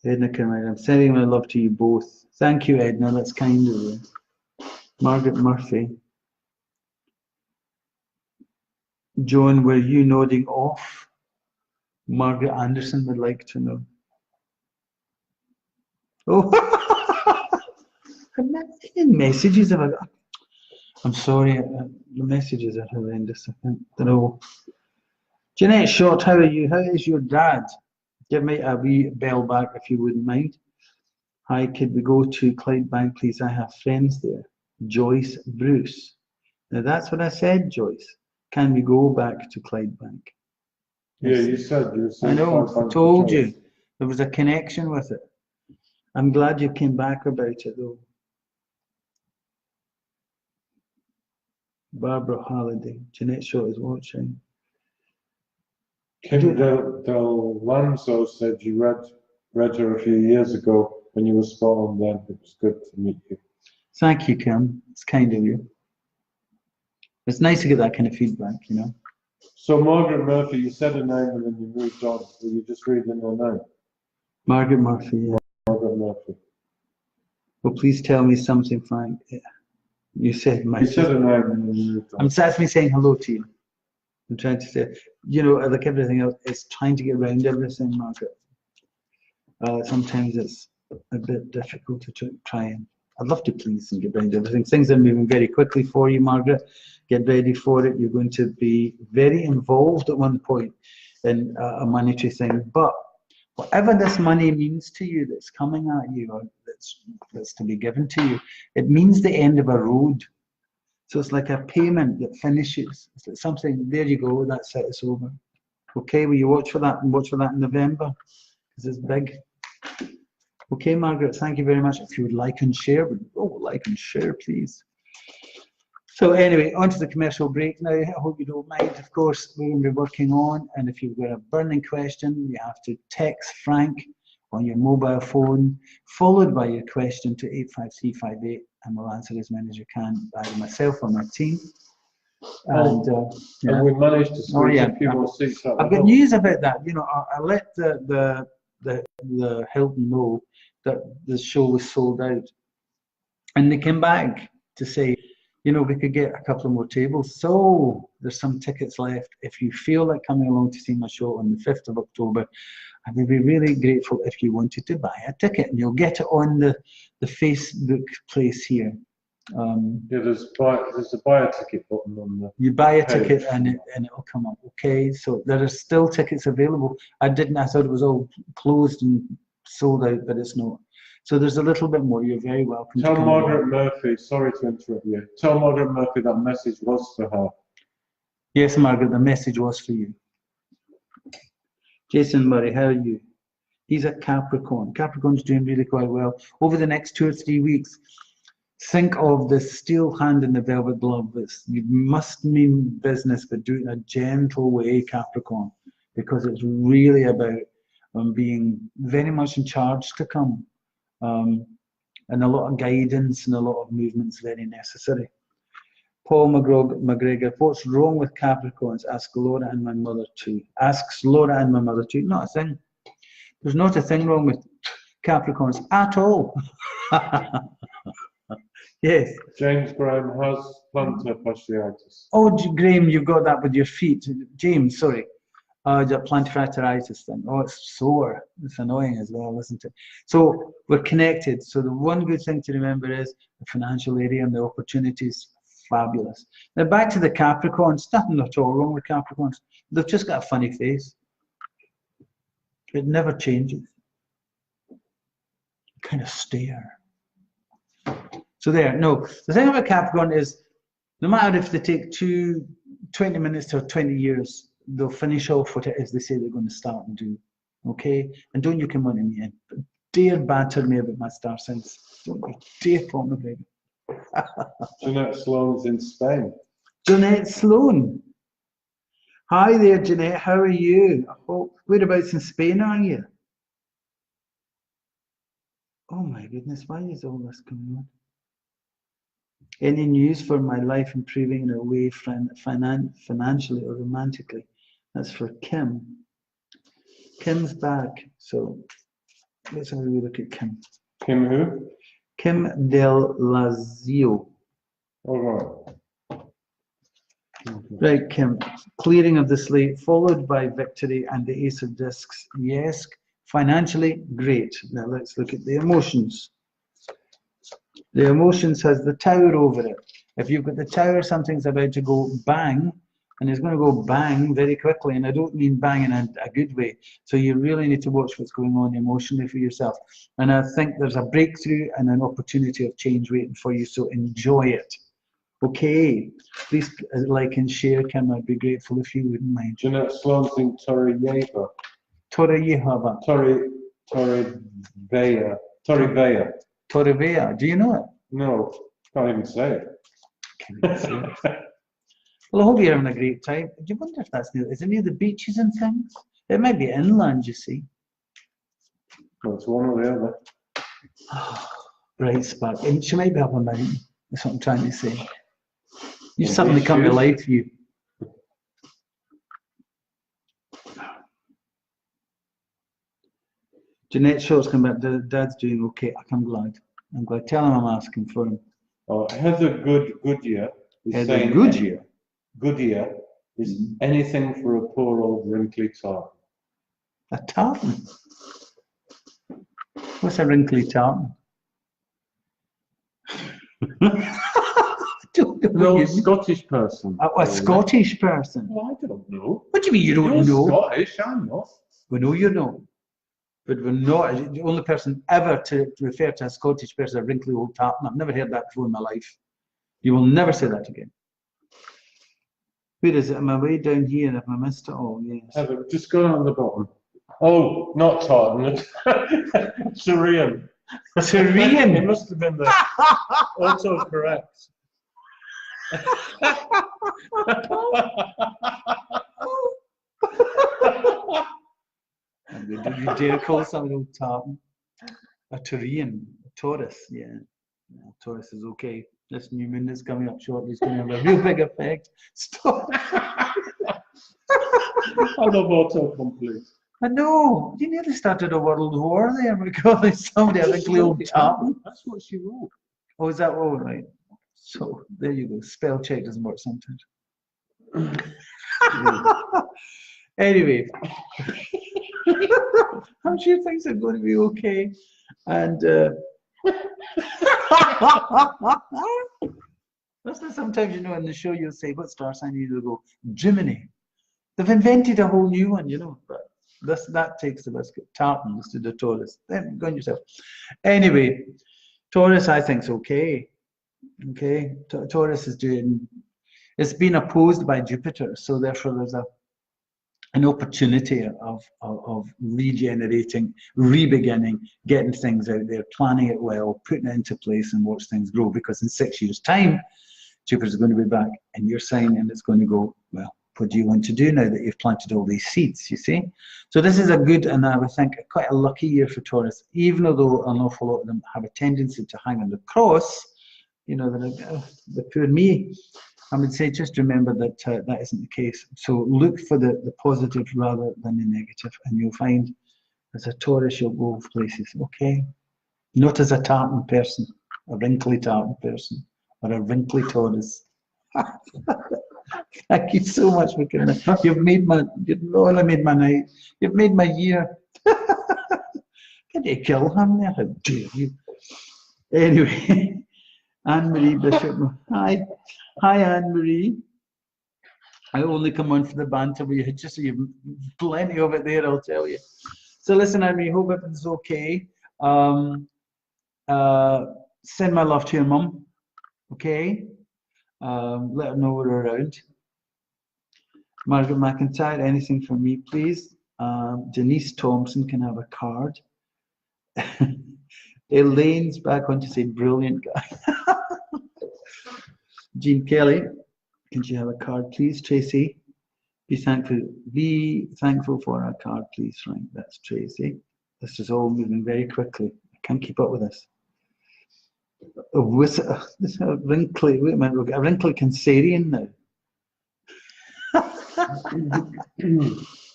Edna Cameron, I'm sending my love to you both. Thank you, Edna, that's kind of you. Margaret Murphy. Joan, were you nodding off? Margaret Anderson would like to know. Oh, how many messages have I got? I'm sorry, the messages are horrendous. I don't know. Jeanette Short, how are you? How is your dad? Give me a wee bell back if you wouldn't mind. Hi, could we go to Clydebank, please? I have friends there. Joyce Bruce. Now that's what I said, Joyce. Can we go back to Clydebank? Yeah, you said you I know, I told you. There was a connection with it. I'm glad you came back about it though. Barbara Halliday. Jeanette Short is watching. Kim Del Lanzo said you read her a few years ago when you were spot on then. It was good to meet you. Thank you, Kim. It's kind of you. It's nice to get that kind of feedback, you know. So Margaret Murphy, you said her name and then you moved on. Were you just reading her name? Margaret Murphy, yeah. Margaret Murphy. Well, please tell me something, Frank. You said my. You said her name and then you moved on. That's me saying hello to you. I'm trying to say, you know, like everything else, it's trying to get around everything, Margaret. Sometimes it's a bit difficult to try and. I'd love to please and get around everything. Things are moving very quickly for you, Margaret. Get ready for it. You're going to be very involved at one point in a monetary thing. But whatever this money means to you that's coming at you, or that's to be given to you, it means the end of a road. So it's like a payment that finishes. It's like something, there you go, that's it, it's over. Okay, will you watch for that and watch for that in November? Because it's big. Okay, Margaret, thank you very much. If you would like and share, like and share, please. So anyway, on to the commercial break now. I hope you don't mind. Of course, we're going to be working on, and if you've got a burning question, you have to text Frank on your mobile phone, followed by your question to 85358, and we'll answer as many as you can, either myself or my team. And, yeah. And we managed to squeeze a few more seats out. I've got news about that. You know, I let the Hilton know that the show was sold out, and they came back to say, you know, we could get a couple of more tables. So there's some tickets left. If you feel like coming along to see my show on the 5th of October, I would be really grateful if you wanted to buy a ticket, and you'll get it on the Facebook place here. Yeah, there's a buy a ticket button on the. You buy a page. ticket and it'll come up. Okay, so there are still tickets available. I thought it was all closed and sold out, but it's not. So there's a little bit more. You're very welcome. Tell Margaret Murphy, sorry to interrupt you. Tell Margaret Murphy that message was for her. Yes, Margaret, the message was for you. Jason Murray, how are you? He's a Capricorn. Capricorn's doing really quite well. Over the next 2 or 3 weeks, think of the steel hand in the velvet glove. You must mean business, but do it in a gentle way, Capricorn, because it's really about being very much in charge to come. And a lot of guidance and a lot of movements very necessary. Paul McGregor, what's wrong with Capricorns? Ask Laura and my mother too. Asks Laura and my mother too. Not a thing. There's not a thing wrong with Capricorns at all. Yes. James Graham has plantar fasciitis. Oh, Graham, you've got that with your feet. James, sorry. The plantar fasciitis thing. Oh, it's sore. It's annoying as well, isn't it? So we're connected. So the one good thing to remember is the financial area and the opportunities. Fabulous. Now back to the Capricorns. Nothing at all wrong with Capricorns. They've just got a funny face. It never changes. Kind of stare. So there. No, the thing about Capricorn is, no matter if they take 20 minutes or 20 years, they'll finish off what it is they say they're going to start and do. Okay? And don't you come on to me and dare banter me about my star signs. Don't you dare call me baby. Jeanette Sloan's in Spain. Jeanette Sloan. Hi there, Jeanette. How are you? I hope. Whereabouts in Spain are you? Oh my goodness, why is all this coming on? Any news for my life improving in a way financially or romantically? That's for Kim. Kim's back. So let's have a look at Kim. Kim who? Kim Del Lazio. All right. Right, Kim. Clearing of the slate, followed by victory and the Ace of Discs. Yes. Financially, great. Now let's look at the emotions. The emotions has the Tower over it. If you've got the Tower, something's about to go bang, and it's going to go bang very quickly, and I don't mean bang in a good way. So you really need to watch what's going on emotionally for yourself. And I think there's a breakthrough and an opportunity of change waiting for you, so enjoy it. Okay, please like and share, Kim. I'd be grateful if you wouldn't mind. Jeanette Sloan's in Torrevieja. Torrevieja. Torrevieja. Do you know it? No, can't even say it. Can't even say it. Well, I hope you're having a great time. Do you wonder if that's near? Is it near the beaches and things? It might be inland, you see. Well, it's one or the other. Bright spark. And she might be up a mountain. That's what I'm trying to say. You suddenly come to life, you. Jeanette Short's come back. Dad's doing okay. I'm glad. I'm glad. Tell him I'm asking for him. Heather Goodyear is Heather saying Goodyear. Goodyear Is anything for a poor old wrinkly tartan. A tartan? What's a wrinkly tartan? An old Scottish person. A Scottish person? Well, I don't know. What do you mean you don't You're know? Scottish, I'm not. We know you know. But we're not the only person ever to refer to a Scottish person as a wrinkly old tartan. I've never heard that before in my life. You will never say that again. Where is it? Am I way down here? Have I missed it all? Yes. Heather, just go on the bottom. Oh, not tartan. Syrian. Syrian? It must have been the autocorrect. You dare call someone old tartan? A Tyrian, a Taurus, yeah. Taurus is okay. This new moon that's coming up shortly is going to have a real big effect. Stop. I love autocomplete. I know. You nearly started a world war there because somebody a wrinkly old tartan. That's what she wrote. Oh, is that all right? So there you go. Spell check doesn't work sometimes. Anyway, I'm sure things are going to be okay. And listen, sometimes you know in the show you'll say, "What star sign?" You go, Gemini. They've invented a whole new one, you know. But that takes the biscuit. Tartan instead of Taurus. Then go on yourself. Anyway, Taurus I think's okay. Okay, Taurus is doing. It's been opposed by Jupiter, so therefore there's an opportunity of regenerating, re-beginning, getting things out there, planning it well, putting it into place and watch things grow, because in 6 years' time, Jupiter's going to be back in your sign and it's going to go, well, what do you want to do now that you've planted all these seeds, you see? So this is a good, and I would think quite a lucky year for Taurus, even though an awful lot of them have a tendency to hang on the cross, you know, the poor me. I would say just remember that that isn't the case. So look for the positive rather than the negative, and you'll find as a Taurus you'll go places, okay? Not as a tartan person, a wrinkly tartan person, or a wrinkly Taurus. Thank you so much for coming. You've not only made my night, you've made my year. Can you kill him there? How dare you? Anyway, Anne-Marie Bishop, hi. Hi, Anne-Marie. I only come on for the banter, but you just you've plenty of it there, I'll tell you. So listen, Anne-Marie, hope everything's okay. Send my love to your mum, okay? Let her know we're around. Margaret McIntyre, anything from me, please? Denise Thompson can have a card. Elaine's back on to say brilliant guy. Jean Kelly, can she have a card, please? Tracy, be thankful for a card, please, Frank. That's Tracy. This is all moving very quickly. I can't keep up with this. This is a wrinkly, wait a minute, we've got a wrinkly Cancerian now.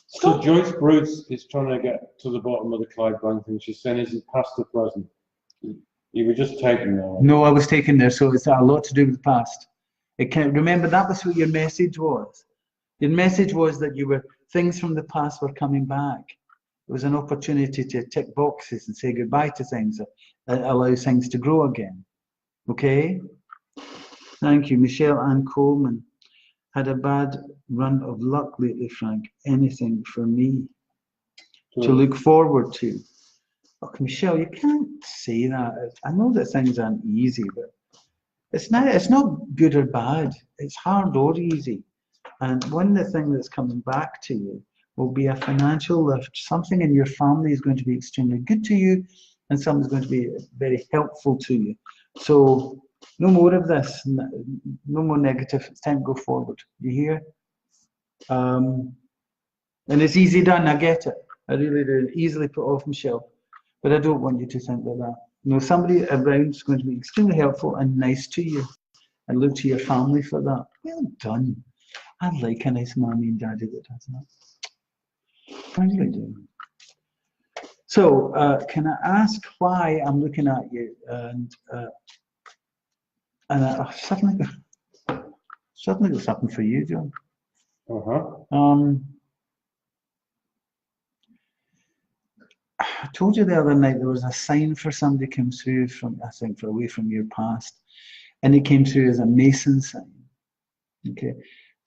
So Joyce Bruce is trying to get to the bottom of the Clydebank thing. She's saying, is it past or present? You were just taken there. No, I was taken there, so it's a lot to do with the past. It can remember that was what your message was. Your message was that you were things from the past were coming back. It was an opportunity to tick boxes and say goodbye to things that allows things to grow again. Okay? Thank you. Michelle Ann Coleman. Had a bad run of luck lately, Frank. Anything for me to look forward to? Oh, Michelle, you can't say that. I know that things aren't easy, but it's not good or bad. It's hard or easy. And one of the things that's coming back to you will be a financial lift. Something in your family is going to be extremely good to you, and something's going to be very helpful to you. So no more of this. No more negative. It's time to go forward. You hear? And it's easy done. I get it. I really do. Easily put off, Michelle. But I don't want you to think like that. No, somebody around is going to be extremely helpful and nice to you. And look to your family for that. Well done. I like a nice mommy and daddy that does that. I really do. So, can I ask why I'm looking at you and I suddenly got something for you, John. I told you the other night there was a sign for somebody came through from, I think, for away from your past, and it came through as a Mason sign. Okay,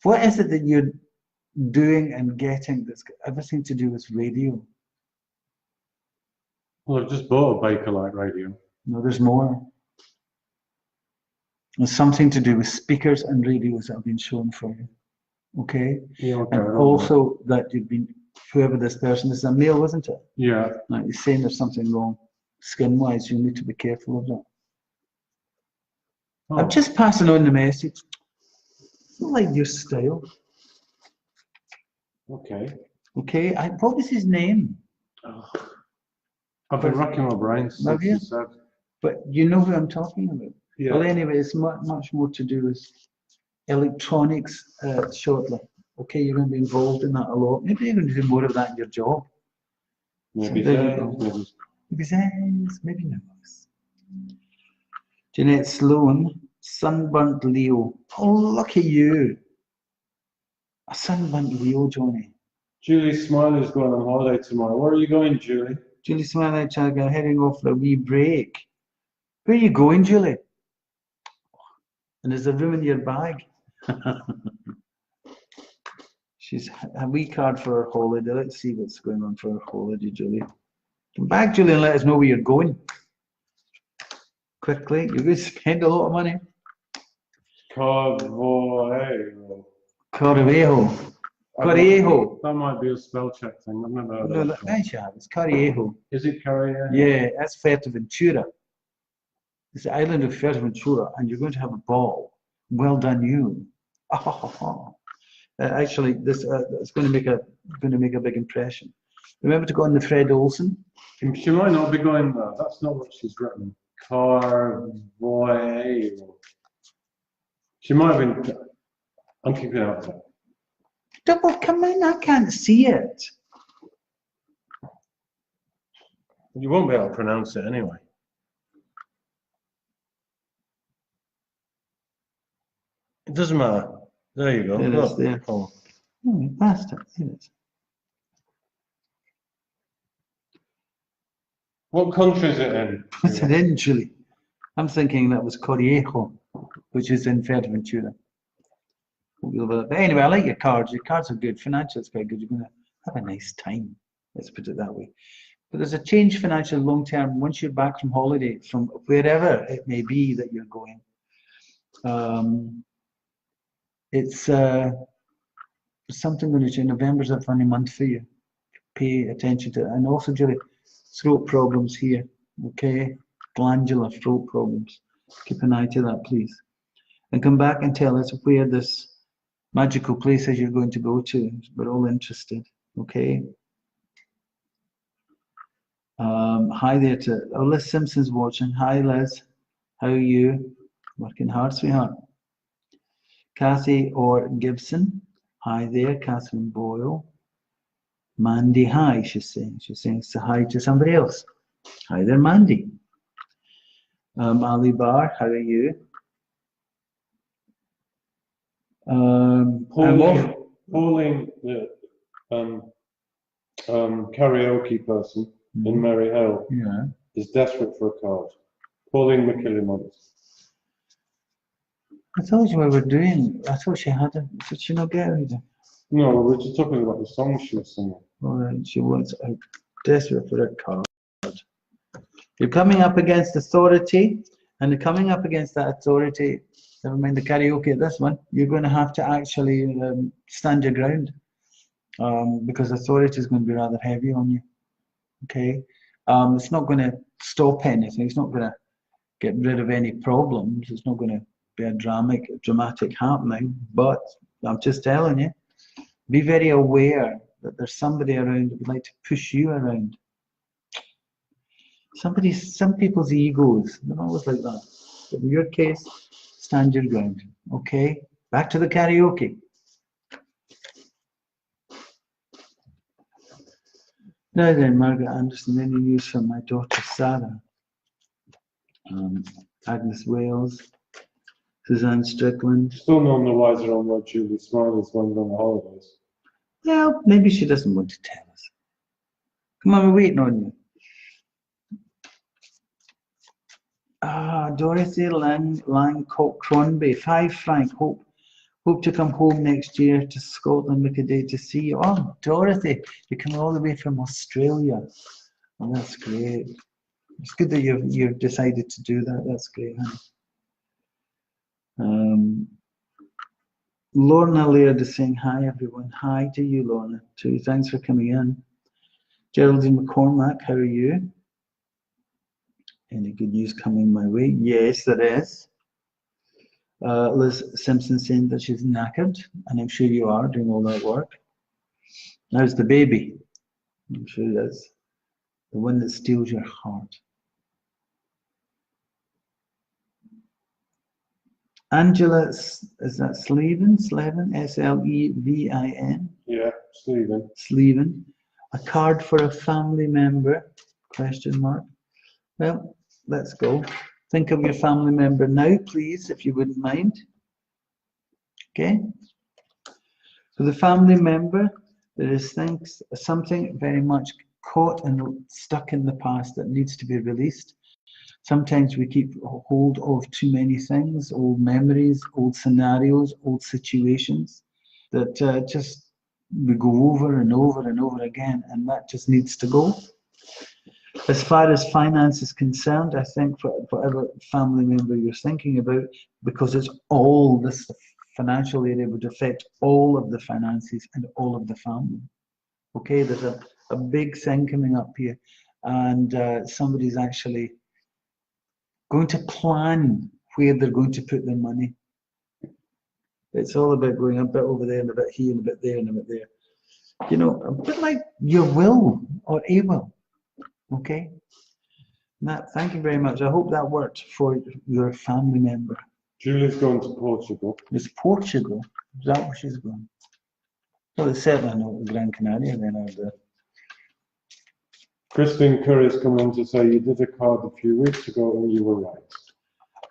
what is it that you're doing and getting that's got everything to do with radio? Well, I've just bought a Bakelite radio. No, there's more. There's something to do with speakers and radios that have been shown for you. Okay? Yeah, okay. And also that you've been, whoever this person is, a male, wasn't it? Yeah. Now, you're saying there's something wrong skin-wise, you need to be careful of that. Oh. I'm just passing on the message. It's not like your style. Okay. Okay? What was his name? Oh. I've been racking my brains since you said. But you know who I'm talking about. Yeah. Well, anyway, it's much more to do with electronics shortly. Okay, you're going to be involved in that a lot. Maybe you're going to do more of that in your job. Maybe so maybe not. Jeanette Sloan, sunburnt Leo. Oh, look at you. A sunburnt Leo, Johnny. Julie Smiley's going on holiday tomorrow. Where are you going, Julie? Julie Smiley, Chaga, heading off for a wee break. Where are you going, Julie? And there's a room in your bag. She's a wee card for her holiday. Let's see what's going on for her holiday, Julie. Come back, Julie, and let us know where you're going. Quickly, you're going to spend a lot of money. Correjo. Correjo. That might be a spell check thing. I've never heard No, of that that. it's Correjo. Is it Correjo? Yeah, that's Fuerteventura. It's the island of Fuerteventura, and you're going to have a ball. Well done, you. Actually, this it's going to make a big impression. Remember to go on the Fred Olsen. She might not be going there. That's not what she's written. Carvoy. She might have been. I'm keeping out of that. Double, come in, I can't see it. You won't be able to pronounce it anyway. It doesn't matter. There you go. It is there. Oh. Oh, bastard. It is. What country is it in? What's it in, Julie? I'm thinking that was Correjo, which is in Fuerteventura. But anyway, I like your cards. Your cards are good. Financial, it's quite good. You're going to have a nice time. Let's put it that way. But there's a change financial long term once you're back from holiday, from wherever it may be that you're going. It's something going to change. November's a funny month for you. Pay attention to it. And also, Julie, throat problems here. Okay? Glandular throat problems. Keep an eye to that, please. And come back and tell us where this magical place is you're going to go to. We're all interested. Okay? Hi there to Liz Simpson's watching. Hi, Liz. How are you? Working hard, sweetheart. Kathy or Gibson. Hi there, Catherine Boyle. Mandy, hi, she's saying. She's saying so hi to somebody else. Hi there, Mandy. Ali Bar, how are you? Pauline, the karaoke person in Mary Hill, is desperate for a card. Pauline McKillimont. I told you what we were doing. I thought she had it. Did she not get it? No, we were just talking about the song she was singing. All right, she wants desperate for a card. You're coming up against authority, and you're coming up against that authority. Never mind the karaoke at this one. You're going to have to actually stand your ground, because authority is going to be rather heavy on you. Okay, it's not going to stop anything. It's not going to get rid of any problems. It's not going to be a dramatic happening. But I'm just telling you, be very aware that there's somebody around that would like to push you around. Some people's egos, they're always like that. But in your case, stand your ground. Okay? Back to the karaoke. Now then, Margaret Anderson, any news from my daughter Sarah? Agnes Wales, Suzanne Strickland. Still none the wiser on what Julie Smiley's went on the holidays. Well, maybe she doesn't want to tell us. Come on, we're waiting on you. Dorothy Langcock Cronby, £5. Hope to come home next year to Scotland with a day to see you. Oh, Dorothy, you're coming all the way from Australia. Oh, that's great. It's good that you've decided to do that. That's great, honey. Lorna Laird is saying hi, everyone. Hi to you, Lorna, too. Thanks for coming in. Geraldine McCormack, how are you? Any good news coming my way? Yes, there is. Liz Simpson saying that she's knackered, and I'm sure you are doing all that work. How's the baby? I'm sure that's the one that steals your heart. Angela, is that Slevin? S-L-E-V-I-N? Yeah, Stephen. Slevin. A card for a family member? Question mark. Well, let's go. Think of your family member now, please, if you wouldn't mind. Okay? So the family member, there is something very much caught and stuck in the past that needs to be released. Sometimes we keep hold of too many things, old memories, old scenarios, old situations that just we go over and over and over again, and that just needs to go. As far as finance is concerned, I think for whatever family member you're thinking about, because it's all this financial area would affect all of the finances and all of the family. Okay, there's a big thing coming up here, and somebody's actually going to plan where they're going to put their money. It's all about going a bit over there and a bit here and a bit there and a bit there. You know, a bit like your will or a will. Okay? Matt, thank you very much. I hope that worked for your family member. Julie's going to Portugal. It's Portugal. Is that where she's going? Well, it's certainly not Gran Canaria then, are there? Christine Curry's come in to say you did a card a few weeks ago and you were right.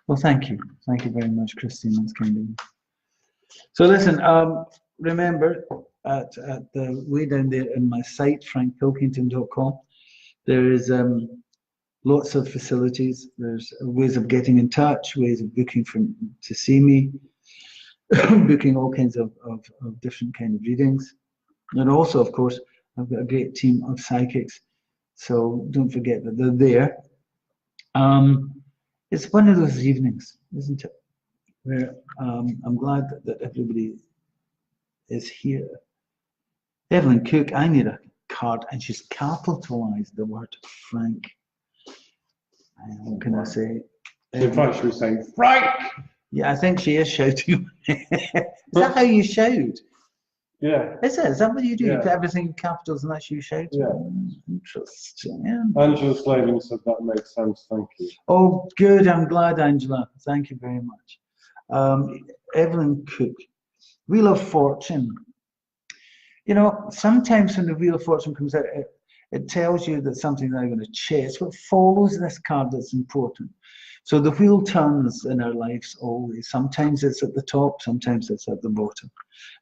Well, thank you. Thank you very much, Christine. That's kind of you. So listen, remember at the way down there in my site, frankpilkington.com, there is lots of facilities. There's ways of getting in touch, ways of booking to see me, booking all kinds of different kind of readings. And also, of course, I've got a great team of psychics. So don't forget that they're there. It's one of those evenings, isn't it? Where I'm glad that everybody is here. Evelyn Cook, I need a card, and she's capitalized the word Frank. What can I say? In fact, she was saying, Frank! Yeah, I think she is shouting. Is that how you shout? Yeah. Is it? Is that what you do? Yeah. You put everything in capitals and that's you shout? Yeah. Interesting. Yeah. Angela Slavin said that makes sense, thank you. Oh, good. I'm glad, Angela. Thank you very much. Evelyn Cook, Wheel of Fortune. You know, sometimes when the Wheel of Fortune comes out, it tells you that something's now going to change. It's what follows this card that's important. So the wheel turns in our lives always. Sometimes it's at the top, sometimes it's at the bottom.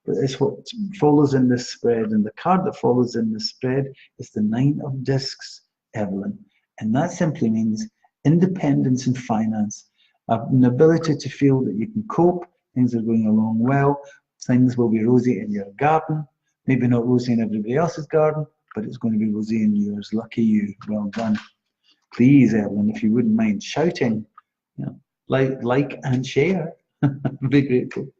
But it's what follows in this spread. And the card that follows in this spread is the 9 of Discs, Evelyn. And that simply means independence in finance, an ability to feel that you can cope, things are going along well, things will be rosy in your garden, maybe not rosy in everybody else's garden, but it's going to be rosy in yours. Lucky you. Well done. Please, Evelyn, if you wouldn't mind shouting, you know, like and share. I'd be grateful.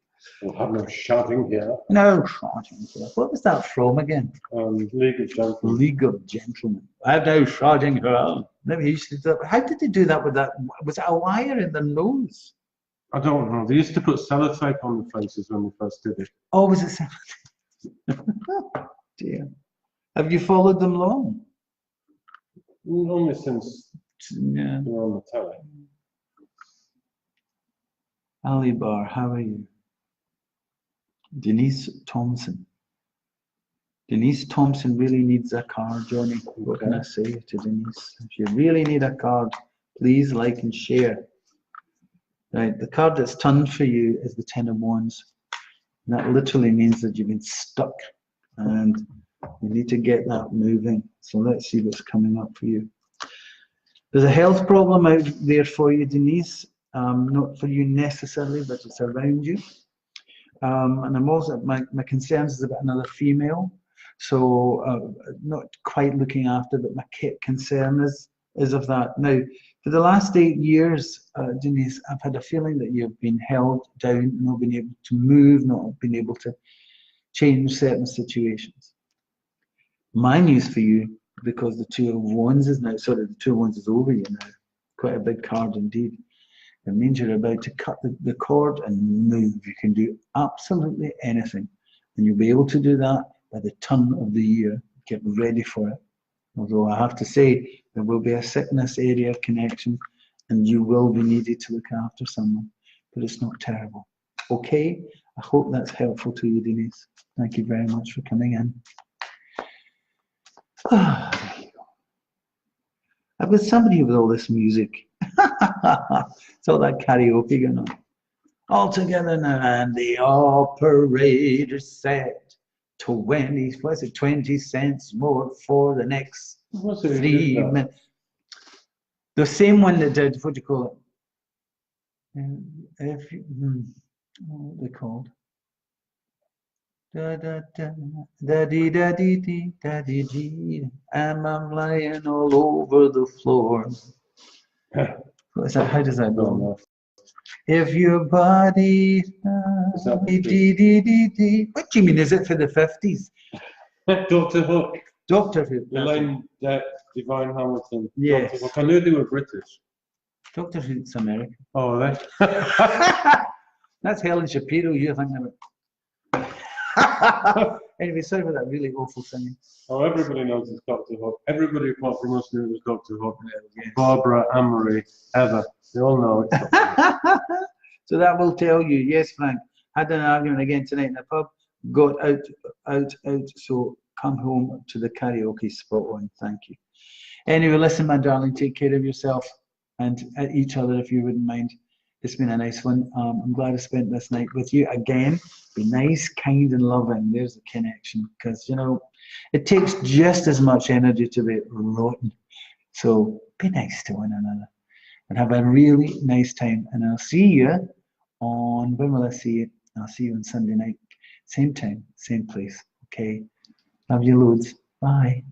We'll have no shouting here. No shouting here. What was that from again? League of Gentlemen. League of Gentlemen. I have no shouting here. Never used to do that. How did they do that with that? Was it a wire in the nose? I don't know. They used to put sellotape on the faces when they first did it. Oh, was it sellotape? Oh, dear. Have you followed them long? Only since Yeah. they were on the telly. Ali Bar, how are you? Denise Thompson. Denise Thompson really needs a card, Johnny. What can I say to Denise? If you really need a card, please like and share. Right, the card that's turned for you is the Ten of Wands. And that literally means that you've been stuck and you need to get that moving. So let's see what's coming up for you. There's a health problem out there for you, Denise. Not for you necessarily, but it's around you. And I'm also, my concerns is about another female. So not quite looking after, but my concern is of that. Now, for the last 8 years, Denise, I've had a feeling that you've been held down, not been able to move, not been able to change certain situations. My news for you, because the Two of Wands is now, sorry, the Two of Wands is over you now. Quite a big card indeed. It means you're about to cut the cord and move. You can do absolutely anything. And you'll be able to do that by the turn of the year. Get ready for it. Although I have to say, there will be a sickness area connection and you will be needed to look after someone. But it's not terrible. Okay? I hope that's helpful to you, Denise. Thank you very much for coming in. There you go. I've got somebody with all this music. It's all that karaoke going on. All together now, and the operator said 20 cents more for the next 3 minutes. The same one that did, what do you call it? What are they called? Da da da da dee da dee dee da dee dee. I'm lying all over the floor. What is that? How does that go? If your body dee dee dee dee. What do you mean? Is it for the 50s? Doctor Hook. Doctor Who. Elaine Divine Hamilton. Yes. Dr. Hook. I knew they were British. Doctor Who's American. Oh, are they? That's Helen Shapiro you're thinking about. Anyway, sorry for that really awful singing. Oh, everybody knows it's Doctor Hook. Everybody apart from us knew it was Doctor Hook. Yes. Barbara, Anne-Marie, Heather. They all know it's Dr. Hook. So that will tell you, yes, Frank, had an argument again tonight in the pub, got out, so come home to the karaoke spot on. Thank you. Anyway, listen, my darling, take care of yourself and each other if you wouldn't mind. It's been a nice one. I'm glad I spent this night with you again. Be nice, kind, and loving. There's the connection. Because, you know, it takes just as much energy to be rotten. So be nice to one another. And have a really nice time. And I'll see you on, when will I see you? I'll see you on Sunday night. Same time, same place. Okay? Love you loads. Bye.